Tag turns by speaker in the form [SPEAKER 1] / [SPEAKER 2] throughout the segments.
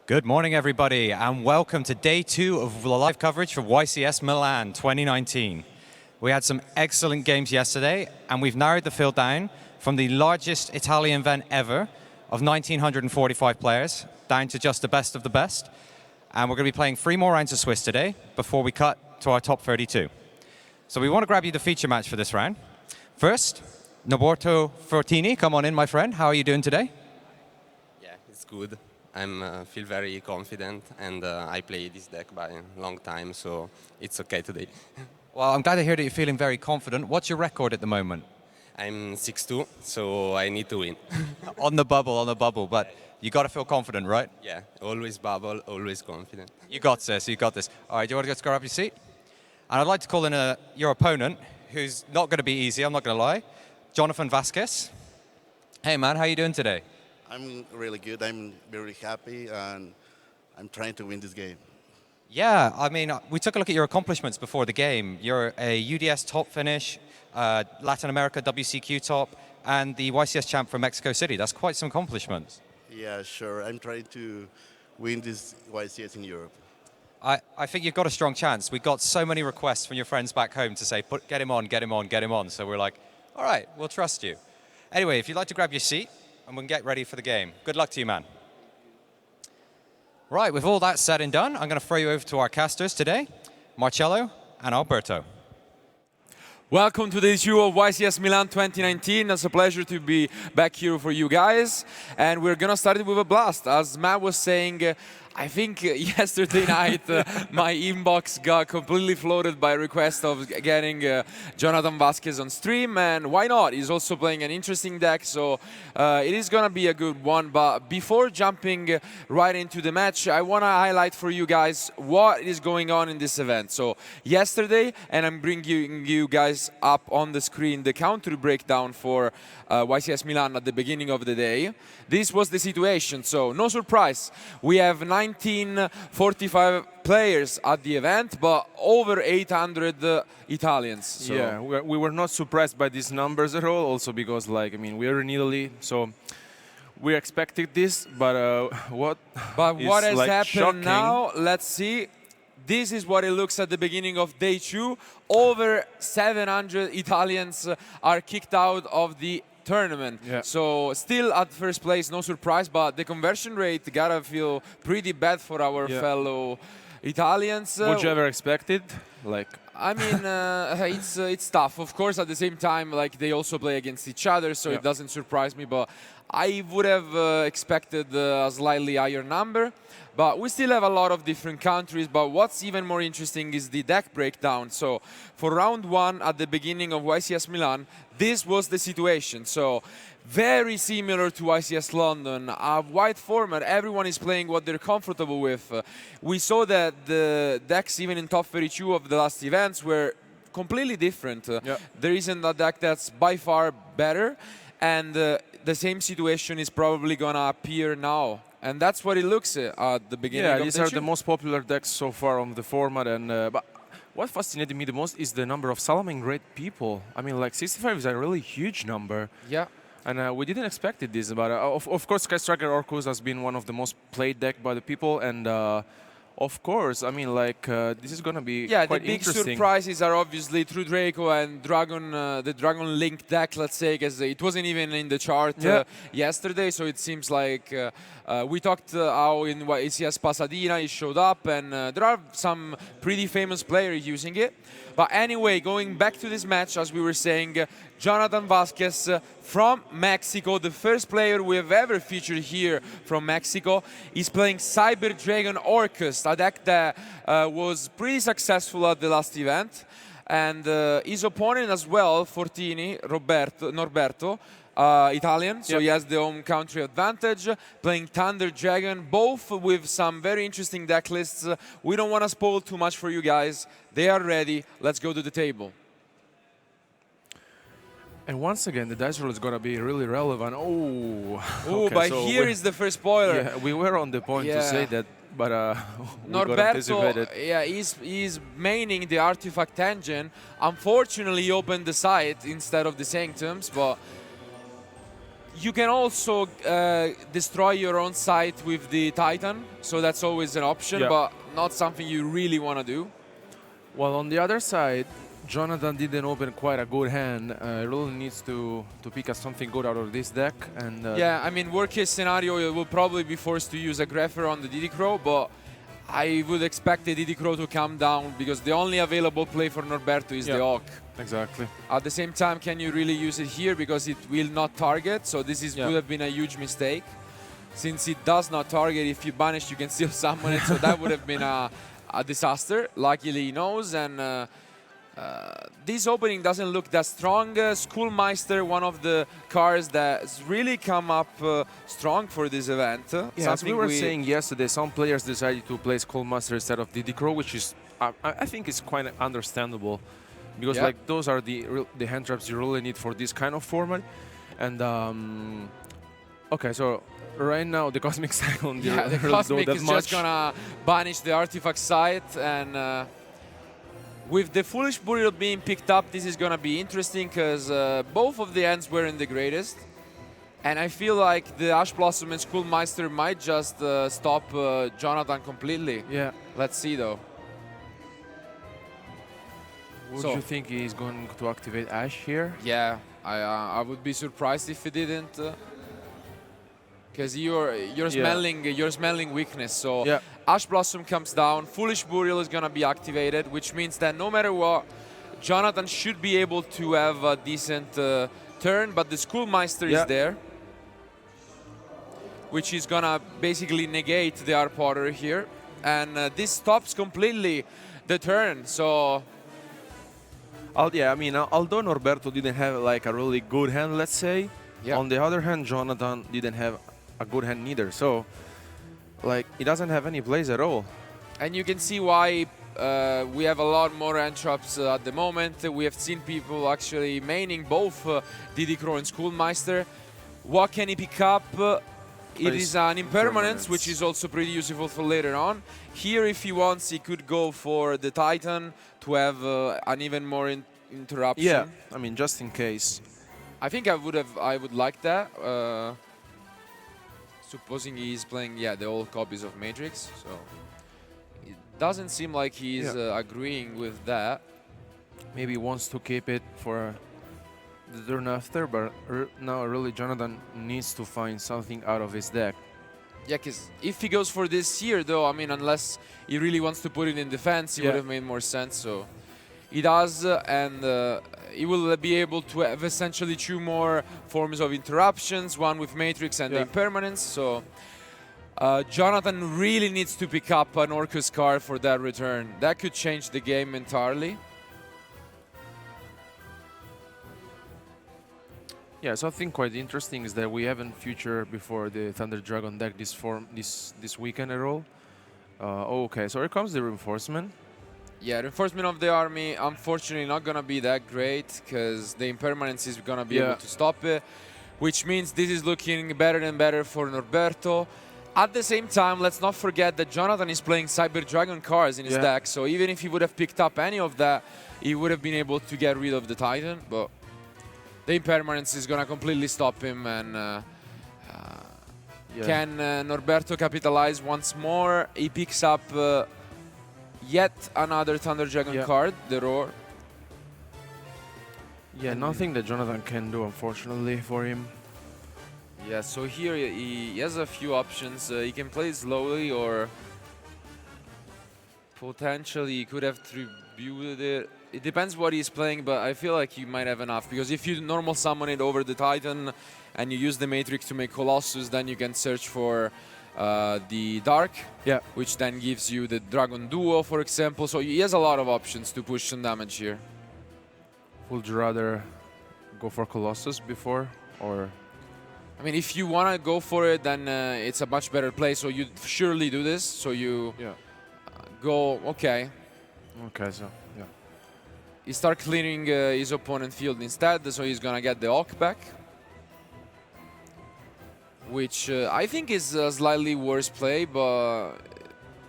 [SPEAKER 1] Good morning, everybody, and welcome to day 2 of the live coverage for YCS Milan 2019. We had some excellent games yesterday, and we've narrowed the field down from the largest Italian event ever of 1,945 players down to just the best of the best. And we're going to be playing 3 more rounds of Swiss today before we cut to our top 32. So we want to grab you the feature match for this round. First, Norberto Fortini, come on in, my friend. How are you doing today?
[SPEAKER 2] Yeah, it's good. I feel very confident, and I play this deck by a long time, so it's okay today.
[SPEAKER 1] Well, I'm glad to hear that you're feeling very confident. What's your record at the moment?
[SPEAKER 2] I'm 6-2, so I need to win.
[SPEAKER 1] On the bubble, but you got to feel confident, right?
[SPEAKER 2] Yeah, always bubble, always confident.
[SPEAKER 1] You got this, you got this. All right, do you want to just grab your seat? And I'd like to call in your opponent, who's not going to be easy, I'm not going to lie, Jonathan Vazquez. Hey, man, how you doing today?
[SPEAKER 3] I'm really good. I'm very happy, and I'm trying to win this game.
[SPEAKER 1] Yeah, I mean, we took a look at your accomplishments before the game. You're a UDS top finish, Latin America WCQ top, and the YCS champ from Mexico City. That's quite some accomplishments.
[SPEAKER 3] Yeah, sure. I'm trying to win this YCS in Europe.
[SPEAKER 1] I think you've got a strong chance. We got so many requests from your friends back home to say, get him on, get him on, get him on. So we're like, all right, we'll trust you. Anyway, if you'd like to grab your seat, and we'll get ready for the game. Good luck to you, man. Right, with all that said and done, I'm going to throw you over to our casters today, Marcello and Alberto.
[SPEAKER 4] Welcome to the issue of YCS Milan 2019. It's a pleasure to be back here for you guys. And we're going to start it with a blast. As Matt was saying, I think yesterday night my inbox got completely flooded by request of getting Jonathan Vazquez on stream, and why not? He's also playing an interesting deck, so it is going to be a good one. But before jumping right into the match, I want to highlight for you guys what is going on in this event. So yesterday, and I'm bringing you guys up on the screen the country breakdown for YCS Milan at the beginning of the day. This was the situation, so no surprise. We have 1,945 players at the event, but over 800 Italians. So.
[SPEAKER 5] Yeah, we were not surprised by these numbers at all, also because, like, I mean, we are in Italy, so we expected this, but what
[SPEAKER 4] has
[SPEAKER 5] like
[SPEAKER 4] happened
[SPEAKER 5] shocking.
[SPEAKER 4] now, let's see. This is what it looks at the beginning of day 2. Over 700 Italians are kicked out of the tournament. Yeah. So still at first place, no surprise, but the conversion rate gotta feel pretty bad for our fellow Italians.
[SPEAKER 5] Would you ever expect it? Like,
[SPEAKER 4] I mean, it's tough. Of course, at the same time, like, they also play against each other, so it doesn't surprise me. But I would have expected a slightly higher number. But we still have a lot of different countries. But what's even more interesting is the deck breakdown. So for round 1 at the beginning of YCS Milan, this was the situation. So very similar to YCS London, a wide format. Everyone is playing what they're comfortable with. We saw that the decks, even in top 32 of the last events, were completely different. There isn't a deck that's by far better, and the same situation is probably gonna appear now. And that's what it looks at the beginning of the
[SPEAKER 5] these are the most popular decks so far on the format. And but what fascinated me the most is the number of Salaming grade people. I mean, like 65 is a really huge number.
[SPEAKER 4] Yeah.
[SPEAKER 5] And we didn't expect this, but of course, Sky Striker Orcus has been one of the most played deck by the people, and of course, I mean, like, this is going to be quite
[SPEAKER 4] the big
[SPEAKER 5] interesting.
[SPEAKER 4] surprises are obviously True Draco and Dragon, the Dragon Link deck, let's say, because it wasn't even in the chart yesterday, so it seems like we talked how in YCS Pasadena it showed up, and there are some pretty famous players using it. But anyway, going back to this match, as we were saying, Jonathan Vazquez from Mexico, the first player we have ever featured here from Mexico, is playing Cyber Dragon Orcus, a deck that was pretty successful at the last event. And his opponent as well, Fortini, Norberto, Italian, so he has the home country advantage, playing Thunder Dragon, both with some very interesting deck lists. We don't want to spoil too much for you guys. They are ready. Let's go to the table.
[SPEAKER 5] And once again, the dice roll is going to be really relevant. Oh,
[SPEAKER 4] okay, but so here is the first spoiler.
[SPEAKER 5] Yeah, we were on the point to say that, but
[SPEAKER 4] Norberto, he's maining the Artifact Engine. Unfortunately, he opened the site instead of the Sanctums, but You can also destroy your own site with the Titan, so that's always an option,
[SPEAKER 5] Yeah.
[SPEAKER 4] but not something you really want to do.
[SPEAKER 5] Well, on the other side, Jonathan didn't open quite a good hand. Really needs to pick up something good out of this deck. And
[SPEAKER 4] Yeah, I mean, worst case scenario, you will probably be forced to use a Greffer on the Diddy Crow, but I would expect the Diddy Crow to come down because the only available play for Norberto is the Hawk.
[SPEAKER 5] Exactly.
[SPEAKER 4] At the same time, can you really use it here because it will not target? So this would have been a huge mistake. Since it does not target, if you banish, you can still summon it. So that would have been a disaster. Luckily, he knows, and this opening doesn't look that strong. Schoolmeister, one of the cards that's really come up strong for this event.
[SPEAKER 5] Yeah, as we were saying yesterday, some players decided to play Schoolmaster instead of Diddy Crow, which is, I think, is quite understandable, because like those are the hand traps you really need for this kind of format. And okay, so right now the Cosmic Cycle,
[SPEAKER 4] the Cosmic is just gonna banish the artifact site, and with the Foolish Burial being picked up, this is going to be interesting because both of the ends were in the greatest. And I feel like the Ash Blossom and Schoolmeister might just stop Jonathan completely.
[SPEAKER 5] Yeah.
[SPEAKER 4] Let's see, though.
[SPEAKER 5] Would you think he's going to activate Ash here?
[SPEAKER 4] Yeah, I would be surprised if he didn't. Because you're smelling weakness. So Ash Blossom comes down, Foolish Burial is gonna be activated, which means that no matter what, Jonathan should be able to have a decent turn, but the Schoolmeister is there, which is gonna basically negate the Art Potter here, and this stops completely the turn. So.
[SPEAKER 5] I mean, although Norberto didn't have like a really good hand, let's say, on the other hand, Jonathan didn't have a good hand neither, so like he doesn't have any plays at all.
[SPEAKER 4] And you can see why we have a lot more hand traps at the moment. We have seen people actually maining both Diddy Crow and Schoolmeister. What can he pick up? It is an Impermanence, which is also pretty useful for later on. Here, if he wants, he could go for the Titan to have an even more interruption.
[SPEAKER 5] Yeah, I mean, just in case.
[SPEAKER 4] I think I would like that. Supposing he's playing, the old copies of Matrix, so it doesn't seem like he's agreeing with that.
[SPEAKER 5] Maybe he wants to keep it for the turn after, but now really Jonathan needs to find something out of his deck.
[SPEAKER 4] Yeah, because if he goes for this here, though, I mean, unless he really wants to put it in defense, it would have made more sense. So he does, and he will be able to have essentially two more forms of interruptions, one with Matrix and the Impermanence. So Jonathan really needs to pick up an Orcus card for that return. That could change the game entirely.
[SPEAKER 5] Yeah, something quite interesting is that we haven't featured before the Thunder Dragon deck this weekend at all. Okay, so here comes the reinforcement.
[SPEAKER 4] Yeah, reinforcement of the army, unfortunately not gonna be that great because the Impermanence is gonna be able to stop it, which means this is looking better and better for Norberto. At the same time, let's not forget that Jonathan is playing Cyber Dragon cards in his deck, so even if he would have picked up any of that, he would have been able to get rid of the Titan, but the Impermanence is gonna completely stop him, and can Norberto capitalize once more? He picks up yet another Thunder Dragon card, the Roar.
[SPEAKER 5] Yeah, nothing that Jonathan can do, unfortunately, for him.
[SPEAKER 4] Yeah, so here he has a few options. He can play slowly, or potentially he could have tributed it. It depends what he's playing, but I feel like he might have enough, because if you normal summon it over the Titan and you use the Matrix to make Colossus, then you can search for the Dark, which then gives you the Dragon Duo, for example. So he has a lot of options to push some damage here.
[SPEAKER 5] Would you rather go for Colossus before, or?
[SPEAKER 4] I mean, if you want to go for it, then it's a much better play. So you surely do this. So you go, okay.
[SPEAKER 5] Okay, so,
[SPEAKER 4] He start clearing his opponent field instead, so he's gonna get the Hawk back, which I think is a slightly worse play, but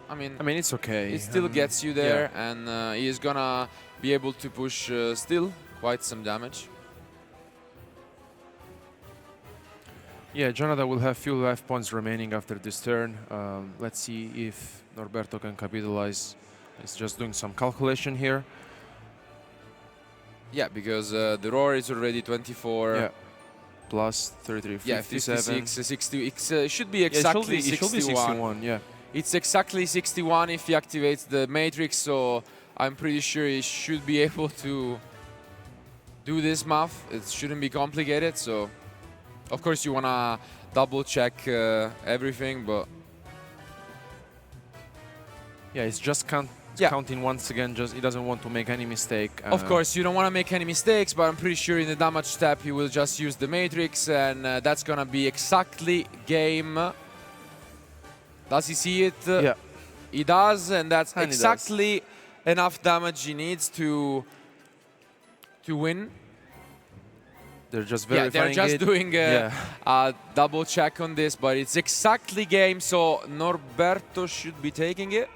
[SPEAKER 4] I mean
[SPEAKER 5] it's okay.
[SPEAKER 4] It still gets you there, and he is gonna be able to push still quite some damage.
[SPEAKER 5] Yeah, Jonathan will have few life points remaining after this turn. Let's see if Norberto can capitalize. He's just doing some calculation here.
[SPEAKER 4] Yeah, because the roar is already 24.
[SPEAKER 5] Yeah. Plus 33, 57.
[SPEAKER 4] Yeah, 56, 60. It should be exactly
[SPEAKER 5] it should be 61, yeah.
[SPEAKER 4] It's exactly 61 if he activates the matrix, so I'm pretty sure he should be able to do this math. It shouldn't be complicated, so of course you wanna double check everything, but
[SPEAKER 5] yeah, it's just counting once again. Just he doesn't want to make any mistake.
[SPEAKER 4] Of course, you don't want to make any mistakes, but I'm pretty sure in the damage step he will just use the matrix, and that's gonna be exactly game. Does he see it?
[SPEAKER 5] Yeah.
[SPEAKER 4] He does, and that's
[SPEAKER 5] And
[SPEAKER 4] exactly enough damage he needs to win.
[SPEAKER 5] They're just
[SPEAKER 4] Yeah,
[SPEAKER 5] verifying
[SPEAKER 4] they're just doing a double check on this, but it's exactly game, so Norberto should be taking it.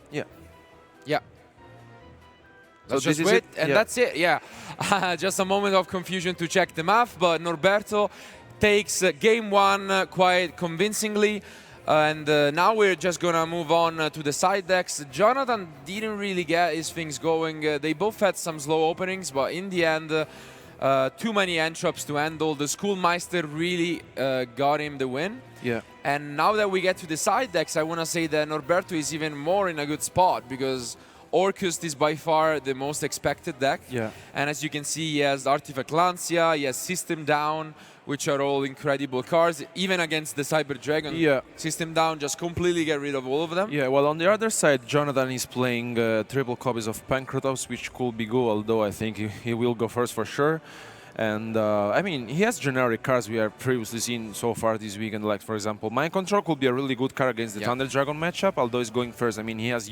[SPEAKER 5] Yeah.
[SPEAKER 4] Yeah.
[SPEAKER 5] So
[SPEAKER 4] Let's
[SPEAKER 5] this
[SPEAKER 4] just
[SPEAKER 5] is
[SPEAKER 4] wait,
[SPEAKER 5] it?
[SPEAKER 4] and
[SPEAKER 5] Yeah.
[SPEAKER 4] that's it, yeah. Just a moment of confusion to check the math, but Norberto takes game one quite convincingly. And now we're just gonna move on to the side decks. Jonathan didn't really get his things going. They both had some slow openings, but in the end, too many entrops to handle. The Schoolmeister really got him the win.
[SPEAKER 5] Yeah.
[SPEAKER 4] And now that we get to the side decks, I want to say that Norberto is even more in a good spot because Orcust is by far the most expected deck.
[SPEAKER 5] Yeah.
[SPEAKER 4] And as you can see, he has Artifact Lancia, he has System Down, which are all incredible cards. Even against the Cyber Dragon,
[SPEAKER 5] Yeah.
[SPEAKER 4] System Down, just completely get rid of all of them.
[SPEAKER 5] Yeah, well, on the other side, Jonathan is playing triple copies of Pancratops, which could be good, although I think he will go first for sure. And, I mean, he has generic cards we have previously seen so far this weekend, like, for example, Mind Control could be a really good card against the Thunder Dragon matchup, although he's going first. I mean, he has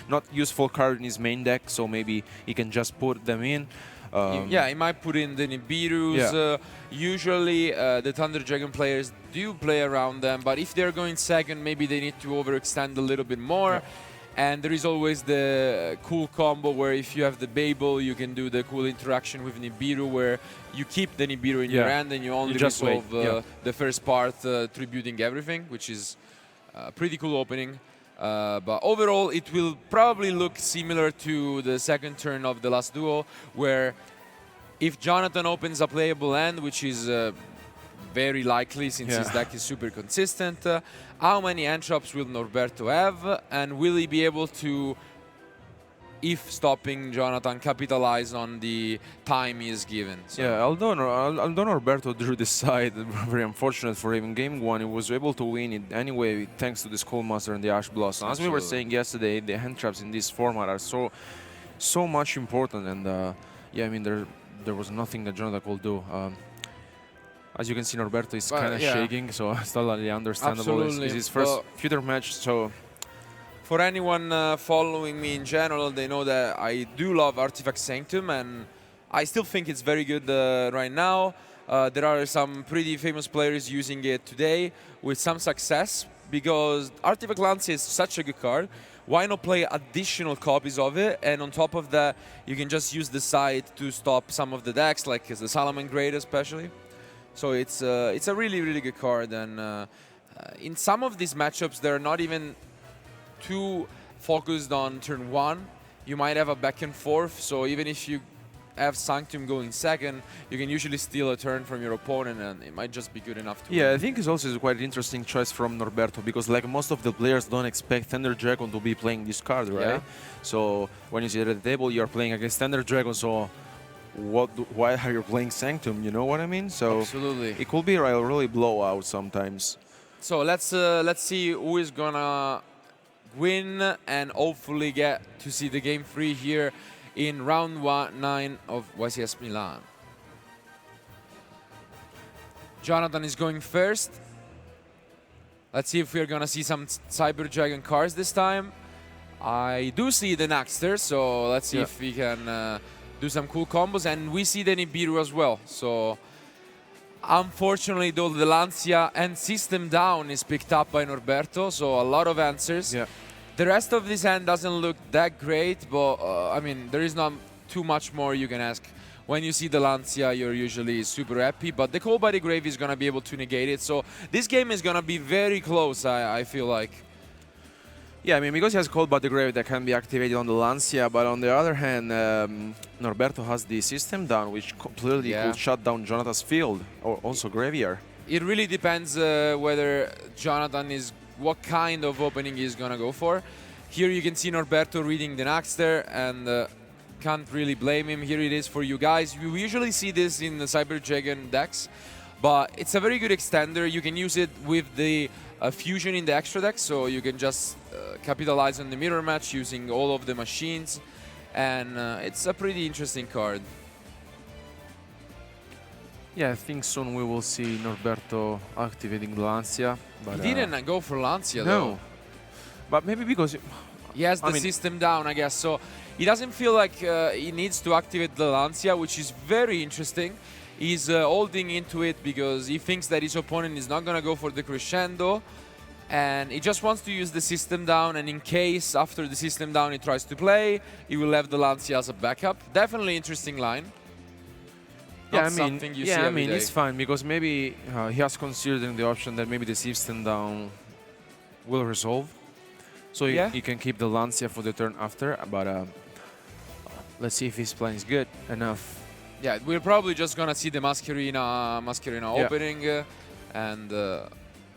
[SPEAKER 5] not useful card in his main deck, so maybe he can just put them in.
[SPEAKER 4] Yeah, he might put in the Nibirus.
[SPEAKER 5] Yeah.
[SPEAKER 4] Usually, the Thunder Dragon players do play around them, but if they're going second, maybe they need to overextend a little bit more.
[SPEAKER 5] Yeah.
[SPEAKER 4] And there is always the cool combo where if you have the Babel, you can do the cool interaction with Nibiru, where you keep the Nibiru in your hand and you only
[SPEAKER 5] just
[SPEAKER 4] resolve the first part, tributing everything, which is a pretty cool opening. But overall, it will probably look similar to the second turn of the last duo, where if Jonathan opens a playable hand, which is very likely since his deck is super consistent, how many entrops will Norberto have, and will he be able to, if stopping Jonathan, capitalize on the time he is given? So
[SPEAKER 5] Yeah, although Norberto drew this side, very unfortunate for him. In game one, he was able to win it anyway thanks to the Schoolmaster and the Ash Blossom. As we were saying yesterday, the hand traps in this format are so much important, and yeah, I mean there was nothing that Jonathan could do. As you can see, Norberto is kind of shaking, so it's totally understandable.
[SPEAKER 4] Absolutely.
[SPEAKER 5] It's his first future match, so
[SPEAKER 4] for anyone following me in general, they know that I do love Artifact Sanctum, and I still think it's very good right now. There are some pretty famous players using it today with some success, because Artifact Lancia is such a good card. Why not play additional copies of it? And on top of that, you can just use the side to stop some of the decks, like the Salaman Great especially. So it's a really, really good card, and in some of these matchups, they're not even too focused on turn one. You might have a back and forth, so even if you have Sanctum going second, you can usually steal a turn from your opponent, and it might just be good enough to
[SPEAKER 5] yeah,
[SPEAKER 4] win.
[SPEAKER 5] I think it's also a quite interesting choice from Norberto, because like most of the players don't expect Thunder Dragon to be playing this card, right?
[SPEAKER 4] Yeah.
[SPEAKER 5] So when you sit at the table, you're playing against Thunder Dragon, so why are you playing Sanctum? You know what I mean? So
[SPEAKER 4] Absolutely.
[SPEAKER 5] it could be a really blowout sometimes.
[SPEAKER 4] So let's see who is gonna win and hopefully get to see the game 3 here in round 9 of YCS Milan. Jonathan is going first. Let's see if we're gonna see some Cyber Dragon cards this time. I do see the Naxter, so let's see if we can do some cool combos, and we see the Nibiru as well. So unfortunately, though, the Lancia and System Down is picked up by Norberto, so a lot of answers.
[SPEAKER 5] Yeah.
[SPEAKER 4] The rest of this hand doesn't look that great, but I mean, there is not too much more you can ask. When you see the Lancia, you're usually super happy, but the Cold by the Grave is going to be able to negate it. So this game is going to be very close, I feel like.
[SPEAKER 5] Yeah, I mean, because he has Cold by the Grave that can be activated on the Lancia, but on the other hand, Norberto has the system down, which completely could shut down Jonathan's field, or also Graveyard.
[SPEAKER 4] It really depends whether Jonathan is, what kind of opening he's going to go for. Here you can see Norberto reading the Naxter, and can't really blame him. Here it is for you guys. We usually see this in the Cyber Dragon decks, but it's a very good extender. You can use it with the fusion in the extra deck, so you can just capitalize on the mirror match using all of the machines, and it's a pretty interesting card.
[SPEAKER 5] Yeah, I think soon we will see Norberto activating Lancia. But,
[SPEAKER 4] He didn't go for Lancia
[SPEAKER 5] no.
[SPEAKER 4] though.
[SPEAKER 5] But maybe because
[SPEAKER 4] He has the system down, I guess, so he doesn't feel like he needs to activate the Lancia, which is very interesting. He's holding into it because he thinks that his opponent is not going to go for the Crescendo, and he just wants to use the system down, and in case after the system down he tries to play, he will have the Lancia as a backup. Definitely interesting line.
[SPEAKER 5] Yeah,
[SPEAKER 4] Not
[SPEAKER 5] I mean, it's fine because maybe he has considered the option that maybe the system down will resolve, so he can keep the Lancia for the turn after. But let's see if his plan is good enough.
[SPEAKER 4] Yeah, we're probably just gonna see the Masquerina opening, and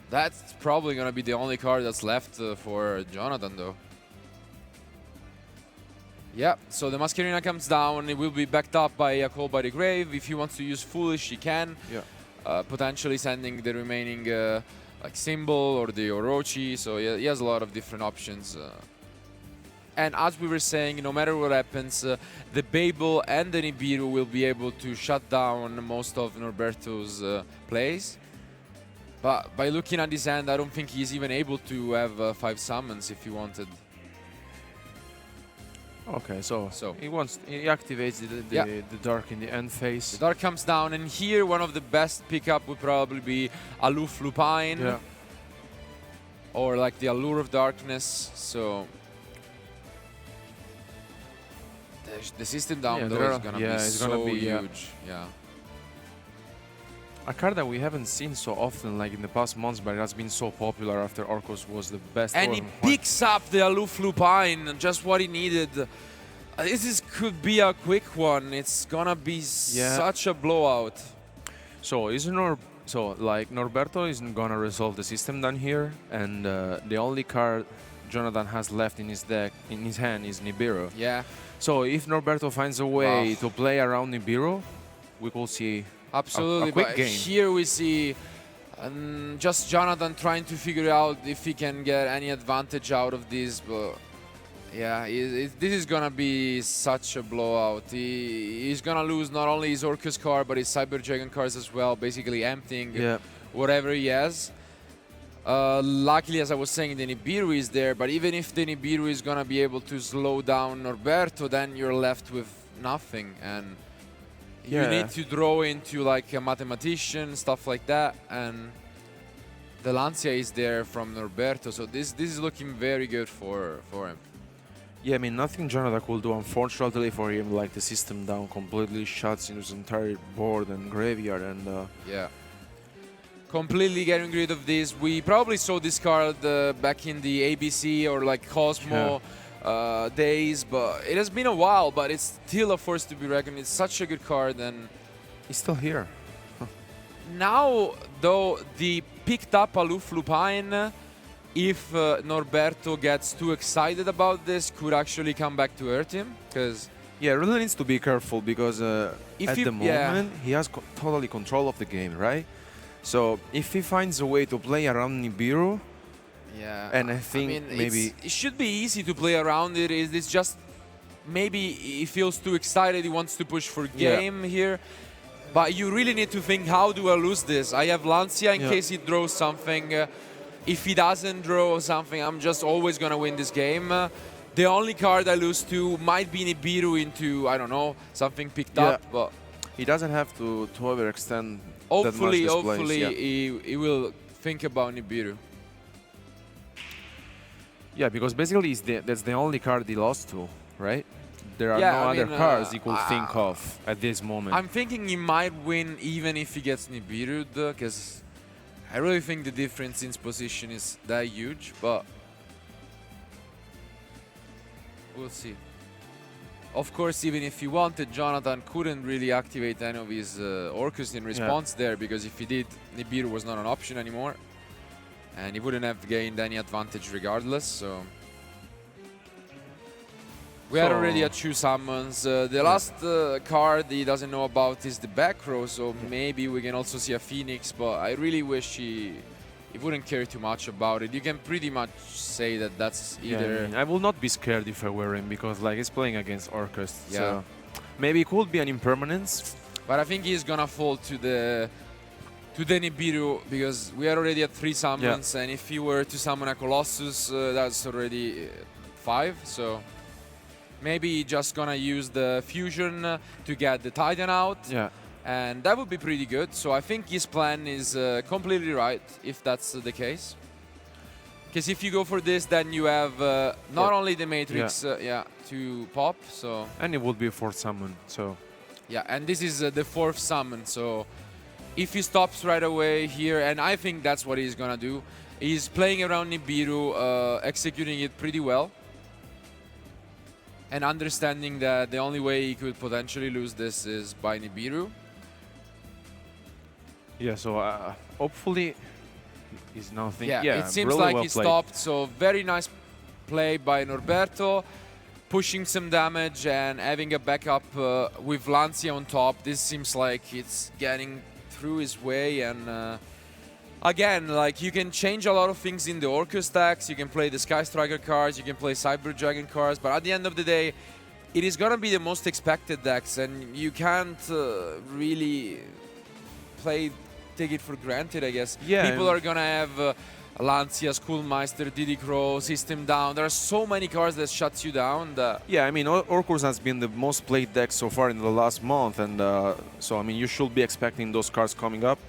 [SPEAKER 4] that's probably gonna be the only card that's left for Jonathan, though. Yeah, so the Masquerina comes down. It will be backed up by a Cold by the Grave. If he wants to use Foolish, he can. Yeah. Potentially sending the remaining like Symbol or the Orochi. So he has a lot of different options. And as we were saying, no matter what happens, the Babel and the Nibiru will be able to shut down most of Norberto's plays. But by looking at his hand, I don't think he's even able to have 5 summons if he wanted.
[SPEAKER 5] Okay, so he activates the Dark in the end phase.
[SPEAKER 4] The Dark comes down, and here one of the best pickup would probably be Aloof Lupine.
[SPEAKER 5] Yeah.
[SPEAKER 4] Or like the Allure of Darkness, so... The system down though is gonna be so huge. Yeah.
[SPEAKER 5] A card that we haven't seen so often like in the past months, but it has been so popular after Orcos was the best.
[SPEAKER 4] And he picks up the Aloof Lupine, just what he needed. This could be a quick one. It's gonna be such a blowout.
[SPEAKER 5] So Norberto isn't gonna resolve the system down here, and the only card Jonathan has left in his deck, in his hand, is Nibiru.
[SPEAKER 4] Yeah.
[SPEAKER 5] So if Norberto finds a way to play around Nibiru, we will see
[SPEAKER 4] absolutely
[SPEAKER 5] a quick game.
[SPEAKER 4] Here we see just Jonathan trying to figure out if he can get any advantage out of this. But yeah, this is gonna be such a blowout. He's gonna lose not only his Orcus card, but his Cyber Dragon cards as well, basically emptying whatever he has. Luckily, as I was saying, the Nibiru is there, but even if the Nibiru is gonna be able to slow down Norberto, then you're left with nothing, and you need to draw into like a mathematician, stuff like that, and the Lancia is there from Norberto, so this is looking very good for him.
[SPEAKER 5] Yeah, I mean, nothing Jonathan could do, unfortunately for him, like the system down completely shuts in his entire board and graveyard, and
[SPEAKER 4] yeah. Completely getting rid of this. We probably saw this card back in the ABC or like Cosmo days, but it has been a while, but it's still a force to be reckoned. It's such a good card, and
[SPEAKER 5] he's still here.
[SPEAKER 4] Now, though, the picked up Aloof Lupine, if Norberto gets too excited about this, could actually come back to hurt him, because...
[SPEAKER 5] Yeah, really needs to be careful, because at the moment, he has totally control of the game, right? So if he finds a way to play around Nibiru, and I think maybe
[SPEAKER 4] it should be easy to play around it. It's just maybe he feels too excited. He wants to push for game here, but you really need to think, how do I lose this? I have Lancia in case he draws something. If he doesn't draw something, I'm just always gonna win this game. The only card I lose to might be Nibiru into, I don't know, something picked up, but
[SPEAKER 5] he doesn't have to overextend.
[SPEAKER 4] Hopefully he will think about Nibiru.
[SPEAKER 5] Yeah, because basically that's the only card he lost to, right? there are
[SPEAKER 4] Yeah,
[SPEAKER 5] no
[SPEAKER 4] I
[SPEAKER 5] other
[SPEAKER 4] mean,
[SPEAKER 5] cards he could think of at this moment.
[SPEAKER 4] I'm thinking he might win even if he gets Nibiru, because I really think the difference in position is that huge, but we'll see. Of course, even if he wanted, Jonathan couldn't really activate any of his Orcus in response there, because if he did, Nibiru was not an option anymore. And he wouldn't have gained any advantage regardless, so... We had already had 2 summons. The last card he doesn't know about is the back row, so maybe we can also see a Phoenix, but I really wish he wouldn't care too much about it. You can pretty much say that that's either...
[SPEAKER 5] Yeah, I mean, I will not be scared if I were him, because like he's playing against Orcus,
[SPEAKER 4] Yeah.
[SPEAKER 5] so maybe it could be an impermanence.
[SPEAKER 4] But I think he's gonna fall to the Nibiru, because we are already at 3 summons, and if he were to summon a Colossus, that's already 5, so... Maybe he's just gonna use the fusion to get the Titan out.
[SPEAKER 5] Yeah.
[SPEAKER 4] And that would be pretty good. So I think his plan is completely right, if that's the case. Because if you go for this, then you have not only the Matrix to pop, so...
[SPEAKER 5] And it would be a 4th summon, so...
[SPEAKER 4] Yeah, and this is the 4th summon, so... If he stops right away here, and I think that's what he's gonna do, he's playing around Nibiru, executing it pretty well. And understanding that the only way he could potentially lose this is by Nibiru.
[SPEAKER 5] Yeah, so hopefully he's now thinking...
[SPEAKER 4] Yeah, it seems
[SPEAKER 5] really
[SPEAKER 4] like
[SPEAKER 5] well
[SPEAKER 4] he
[SPEAKER 5] played.
[SPEAKER 4] stopped, so very nice play by Norberto. Pushing some damage and having a backup with Lancia on top. This seems like it's getting through his way, and again, like, you can change a lot of things in the Orcus decks. You can play the Sky Striker cards, you can play Cyber Dragon cards, but at the end of the day, it is gonna be the most expected decks, and you can't really take it for granted, I guess.
[SPEAKER 5] Yeah,
[SPEAKER 4] People are gonna have Lancia, Schoolmeister, Diddy Crow, System Down. There are so many cards that shuts you down.
[SPEAKER 5] Yeah, I mean, Orcus has been the most played deck so far in the last month, and so, I mean, you should be expecting those cards coming up.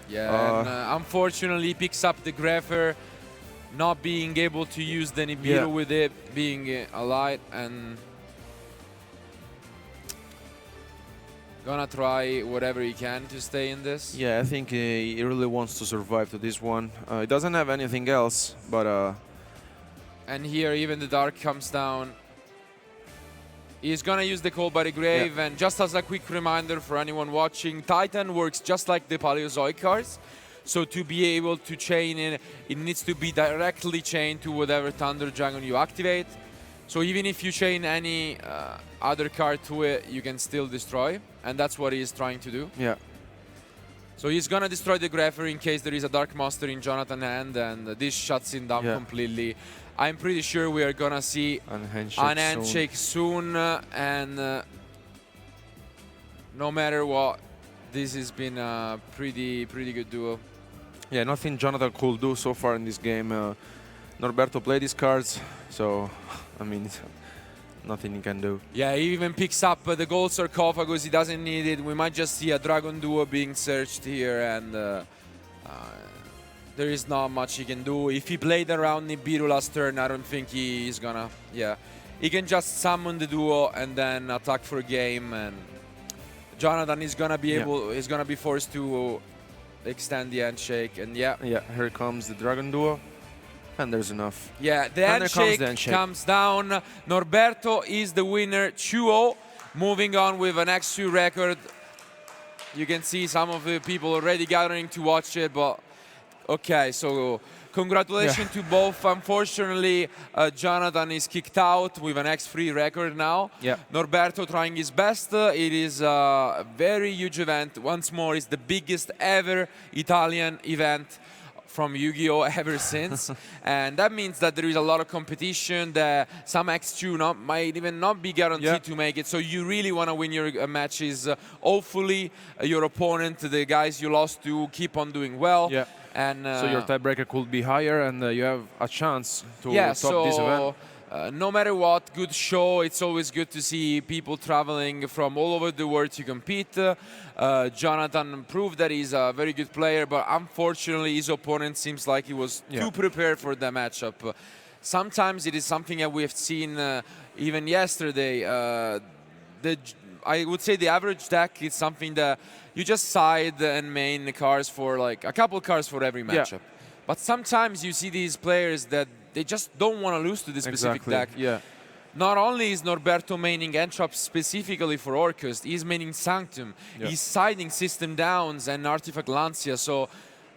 [SPEAKER 4] Yeah, and unfortunately, he picks up the Grapher, not being able to use the Nibiru with it being a light, and gonna try whatever he can to stay in this.
[SPEAKER 5] Yeah, I think he really wants to survive to this one. He doesn't have anything else, but...
[SPEAKER 4] And here, even the Dark comes down. He's gonna use the Call by the Grave, and just as a quick reminder for anyone watching, Titan works just like the Paleozoic cards. So to be able to chain it needs to be directly chained to whatever Thunder Dragon you activate. So even if you chain any other card to it, you can still destroy, and that's what he's trying to do.
[SPEAKER 5] Yeah.
[SPEAKER 4] So he's gonna destroy the Grapher in case there is a Dark Monster in Jonathan's hand, and this shuts him down completely. I'm pretty sure we are gonna see
[SPEAKER 5] an
[SPEAKER 4] handshake soon, and no matter what, this has been a pretty good duo.
[SPEAKER 5] Yeah, nothing Jonathan could do so far in this game. Norberto played his cards, so I mean, nothing he can do.
[SPEAKER 4] Yeah, he even picks up the gold sarcophagus. He doesn't need it. We might just see a Dragon duo being searched here, and there is not much he can do. If he played around Nibiru last turn, I don't think he's gonna... Yeah, he can just summon the duo and then attack for game, and Jonathan is gonna be able... He's gonna be forced to extend the handshake, and yeah,
[SPEAKER 5] here comes the Dragon duo, and there's enough.
[SPEAKER 4] Yeah, the handshake comes down. Norberto is the winner, 2-0. Moving on with an X2 record. You can see some of the people already gathering to watch it, but okay, so congratulations to both. Unfortunately, Jonathan is kicked out with an X3 record now.
[SPEAKER 5] Yeah.
[SPEAKER 4] Norberto trying his best. It is a very huge event. Once more, it's the biggest ever Italian event from Yu-Gi-Oh! Ever since. And that means that there is a lot of competition, that some X2 might even not be guaranteed to make it. So you really want to win your matches. Hopefully, your opponent, the guys you lost to, keep on doing well.
[SPEAKER 5] Yeah.
[SPEAKER 4] And
[SPEAKER 5] so your tiebreaker could be higher, and you have a chance to top this event.
[SPEAKER 4] No matter what, good show. It's always good to see people traveling from all over the world to compete. Jonathan proved that he's a very good player, but unfortunately his opponent seems like he was too prepared for the matchup. Sometimes it is something that we have seen even yesterday, I would say the average deck is something that you just side and main cars for like a couple cars for every matchup. But sometimes you see these players that they just don't want to lose to this specific deck.
[SPEAKER 5] Yeah.
[SPEAKER 4] Not only is Norberto maining Entrop specifically for Orcust, he's maining Sanctum. He's siding System Downs and Artifact Lancia. So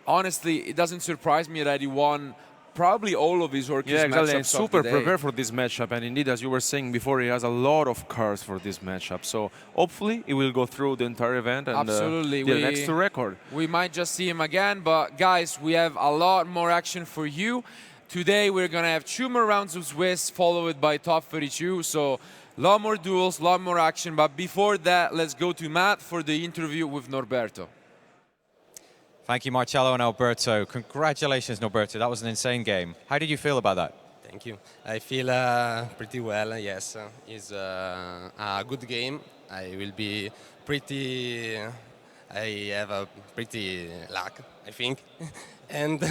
[SPEAKER 4] honestly, it doesn't surprise me that he won probably all of his Orcust matchups
[SPEAKER 5] And super
[SPEAKER 4] of the day.
[SPEAKER 5] prepared for this matchup, and indeed, as you were saying before, he has a lot of cards for this matchup. So hopefully, he will go through the entire event and
[SPEAKER 4] Absolutely.
[SPEAKER 5] the next to record.
[SPEAKER 4] We might just see him again, but guys, we have a lot more action for you. Today, we're gonna have 2 more rounds of Swiss, followed by top 32. So a lot more duels, a lot more action. But before that, let's go to Matt for the interview with Norberto.
[SPEAKER 1] Thank you, Marcello and Alberto. Congratulations, Norberto. That was an insane game. How did you feel about that?
[SPEAKER 2] Thank you. I feel pretty well, yes. It's a good game. I will be pretty... I have a pretty luck, I think. And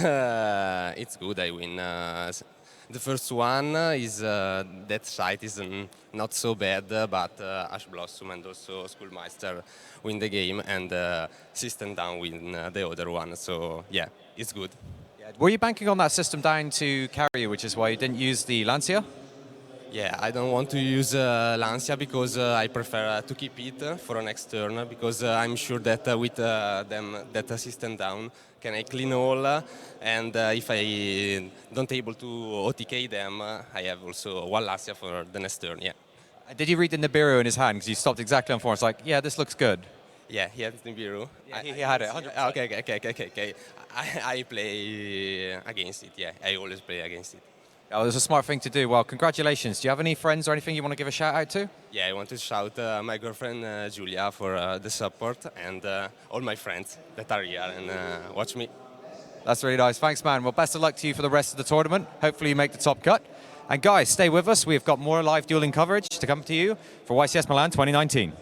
[SPEAKER 2] it's good, I win. The first one is that site is not so bad, but Ash Blossom and also Schoolmeister win the game, and System Down win the other one. So yeah, it's good.
[SPEAKER 1] Were you banking on that system down to carry you, which is why you didn't use the Lancia?
[SPEAKER 2] Yeah, I don't want to use Lancia because I prefer to keep it for next turn, because I'm sure that with them that System Down can I clean all, and if I don't able to OTK them, I have also one Lancia for the next turn. Yeah.
[SPEAKER 1] Did you read the Nibiru in his hand? Because you stopped exactly on 4. It's like, yeah, this looks good.
[SPEAKER 2] Yeah, he had Nibiru.
[SPEAKER 1] Yeah, he had it. 100%.
[SPEAKER 2] Okay. I play against it. Yeah, I always play against it.
[SPEAKER 1] Oh, it was a smart thing to do. Well, congratulations. Do you have any friends or anything you want to give a shout out to?
[SPEAKER 2] Yeah, I want to shout my girlfriend Julia for the support, and all my friends that are here and watch me.
[SPEAKER 1] That's really nice. Thanks, man. Well, best of luck to you for the rest of the tournament. Hopefully you make the top cut. And guys, stay with us. We've got more live dueling coverage to come to you for YCS Milan 2019.